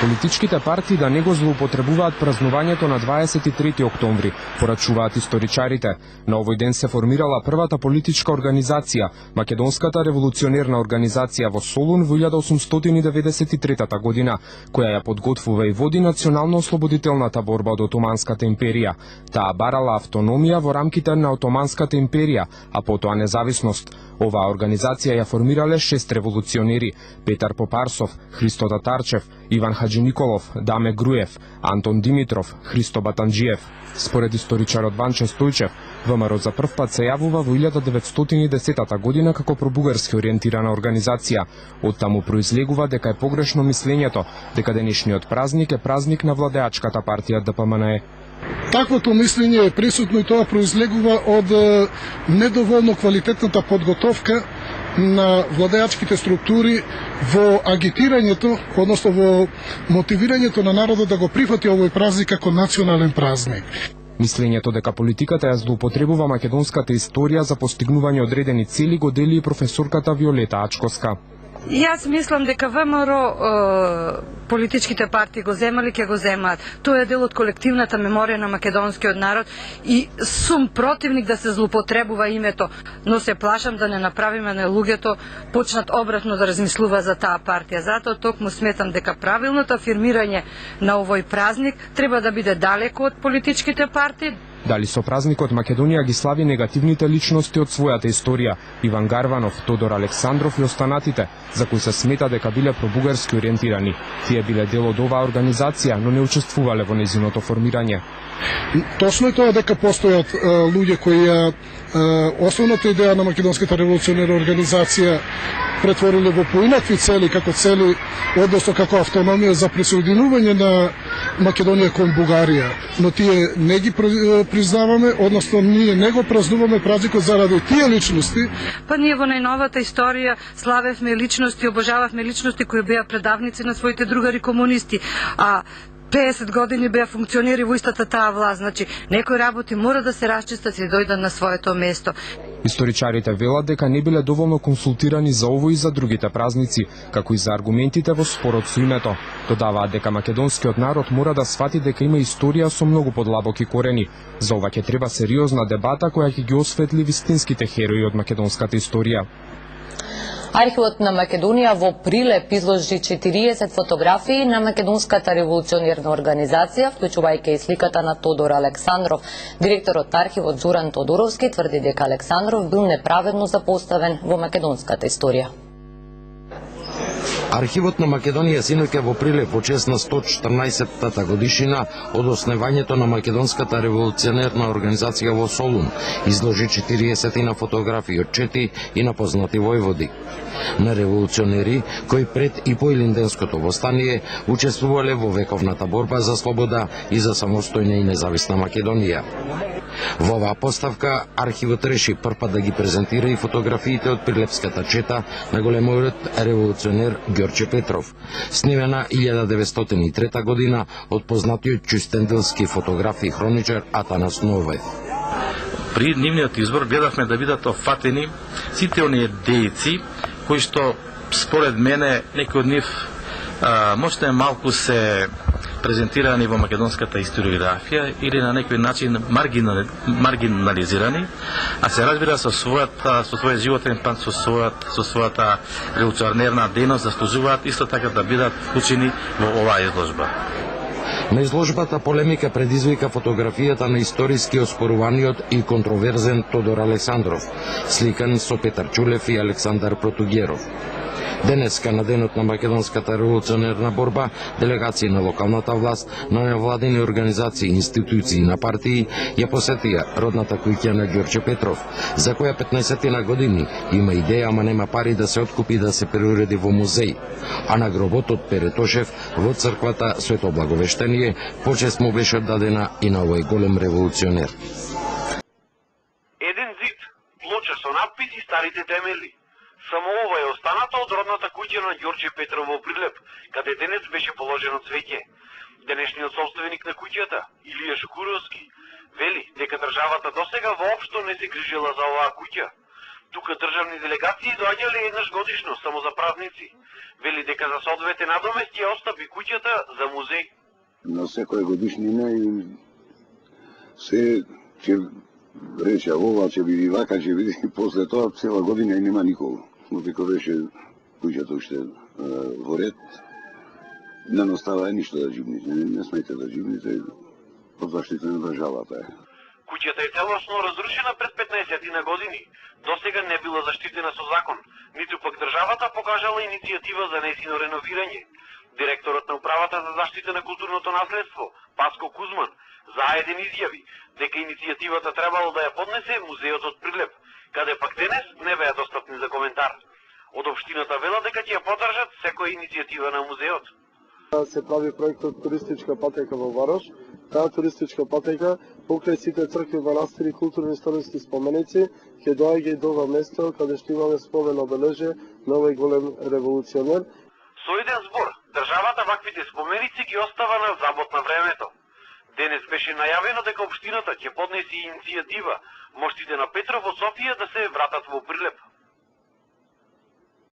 Политичките партии да не го злоупотребуваат празнувањето на 23 октомври, порачуваат историчарите. На овој ден се формирала првата политичка организација, Македонската револуционерна организација во Солун во 1893 година, која ја подготвува и води национално-ослободителната борба од Отоманската империја. Таа барала автономија во рамките на Отоманската империја, а потоа независност. Оваа организација ја формирале 6 револуционери: Петар Попарсов, Христо Татарчев, Иван Хаджи Николов, Даме Груев, Антон Димитров, Христо Батанджиев. Според историчарот Ванче Стојчев, ВМРО за прв пат се јавува во 1910 година како пробугарски ориентирана организација. Оттаму произлегува дека е погрешно мислењето дека денешниот празник е празник на владеачката партија ДПМНЕ. Таквото мислење е присутно и тоа произлегува од недоволно квалитетната подготовка на владеачките структури во агитирањето, односно во мотивирањето на народот да го прифати овој празник како национален празник. Мислењето дека политиката ја злоупотребува македонската историја за постигнување одредени цели го дели и професорката Виолета Ачковска. Јас мислам дека ВМРО политичките партии го земали, ќе го земаат. Тоа е дел од колективната меморија на македонскиот народ и сум противник да се злоупотребува името, но се плашам да не направиме на луѓето почнат обратно да размислува за таа партија. Затоа токму сметам дека правилното афирмирање на овој празник треба да биде далеко од политичките партии. Дали со празникот Македонија ги слави негативните личности од својата историја: Иван Гарванов, Тодор Александров и останатите, за кои се смета дека биле пробугарски ориентирани. Тие биле дел од оваа организација, но не учествувале во нејзиното формирање. Точно е тоа дека постојат луѓе кои основната идеја на Македонската револуционерна организација претвориле во поинакви цели, како цели, односно како автономија за присоединување на Македонија кон Бугарија. Но тие не ги признаваме, односно ние не го празнуваме празникот заради тие личности. Па ние во најновата историја славевме личности, обожававме личности кои беа предавници на своите другари комунисти, а 50 години беа функционери во истата таа власт. Значи, некои работи мора да се расчистат и дојдат на своето место. Историчарите велат дека не биле доволно консултирани за овој и за другите празници, како и за аргументите во спорот со името. Додаваат дека македонскиот народ мора да свати дека има историја со многу подлабоки корени. За ова ќе треба сериозна дебата која ќе ги осветли вистинските херои од македонската историја. Архивот на Македонија во Прилеп изложи 40 фотографии на Македонската револуционерна организација, вклучувајќи и сликата на Тодор Александров. Директорот архивот Зоран Тодоровски тврди дека Александров бил неправедно запоставен во македонската историја. Архивот на Македонија синоќа во Прилеп во чест на 114-та годишнина од основањето на Македонската револуционерна организација во Солун изложи 40 на фотографии од чети и на познати војводи на револуционери кои пред и по Илинденското востание учествувале во вековната борба за слобода и за самостојна и независна Македонија. Во оваа поставка архивот реши првпат да ги презентира и фотографиите од Прилепската чета на големиот револуционер Ѓорче Петров, снимена 1903 година од познатиот ќустенделски фотограф и хроничар Атанас Новев. При нивниот избор гледавме да бидат офатени сите оние дејци кои што според мене некои од нив можда малку се презентирани во македонската историографија или на некој начин маргинализирани, а се разбира со својот животен пат, со својата револуционерна дејност заслужуваат исто така да бидат вклучени во оваа изложба. На изложбата полемика предизвика фотографијата на историски оспоруваниот и контроверзен Тодор Александров, сликан со Петар Чулев и Александар Протугеров. Денеска, на денот на Македонската револуционерна борба, делегации на локалната власт, на невладени организации, институции на партии ја посетија родната куќа на Ѓорче Петров, за која 15 на години има идеја, ама нема пари да се откупи да се преуреди во музеј, а на гробот од Пере Тошев во црквата Свето Благовештение почест му беше дадена и на овој голем револуционер. Еден зид, плоча со надписи старите темели. Само ова е останата од родната куќа на Ѓорче Петров во Прилеп, каде денес беше положено цвеќе. Денешниот собственик на куќата, Илија Шукуровски, вели дека државата досега воопшто не се грижела за оваа куќа. Тука државни делегации доаѓале еднаш годишно, само за празници. Вели дека за соодветен надомест ја остави куќата за музеј. На секоја годишнина и се ќе рече ова, ќе биде вака, ќе биде после тоа цела година и нема никого. Додека беше куќата уште во ред, не остава ништо да живните, не смете да живните под заштита на државата. Куќата е целосно разрушена пред 15 години. Досега не била заштитена со закон, ниту пак државата покажала иницијатива за нејзино реновирање. Директорот на управата за заштита на културното наследство, Паско Кузман, заеден изјави дека иницијативата требало да ја поднесе музејот од Прилеп, каде пак денес не беа достапни за коментар. Од општината вела дека ќе ја поддржат секоја иницијатива на музејот. Се прави проектот туристичка патека во Варош. Таа туристичка патека покрај сите цркви, манастири, културни историски споменици ќе доаѓа и до ова место каде што имаме спомен обележје на овој голем револуционер. Со еден збор, државата ваквите споменици ги остава на забот на времето. Денес беше најавено дека општината ќе поднесе иницијатива моштите на Петров од Софија да се вратат во Прилеп.